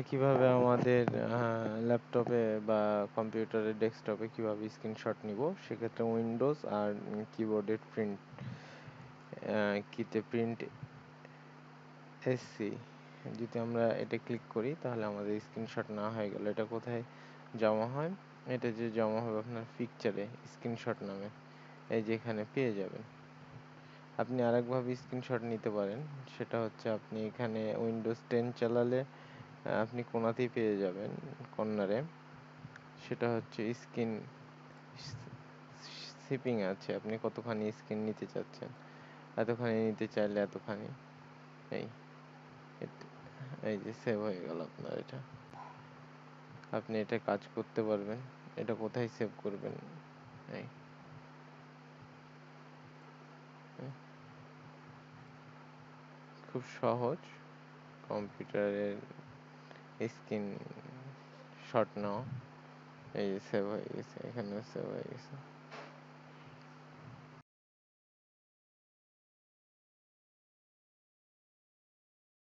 কিভাবে আমাদের ল্যাপটপে বা কম্পিউটারের ডেস্কটপে কিভাবে স্ক্রিনশট নিব, সেক্ষেত্রে উইন্ডোজ আর কিবোর্ডের কিতে প্রিন্ট এসসি যদি আমরা এটা ক্লিক করি, তাহলে আমাদের স্ক্রিনশট না হয়ে গেল। এটা কোথায় জমা হয়? এটা যে জমা হবে আপনার পিকচারে স্ক্রিনশট নামে, এই যে এখানে পেয়ে যাবেন। আপনি আরেকভাবে স্ক্রিনশট নিতে পারেন, সেটা হচ্ছে আপনি এখানে উইন্ডোজ 10 চালালে আপনি কোনাতেই পেয়ে যাবেন, কর্নারে। সেটা হচ্ছে স্ক্রিন শিপিং আছে, আপনি কতখানি স্ক্রিন নিতে চাচ্ছেন, এতখানি নিতে চাইলে এতখানি। এই এই যে সেভ হয়ে গেল আপনার এটা। আপনি এটা কাজ করতে পারবেন। এটা কোথায় সেভ করবেন? এই খুব সহজ, কম্পিউটারের স্ক্রিন শট নাও। এই যে সেভ হয়ে গেছে, এখানেও সেভ হয়ে গেছে।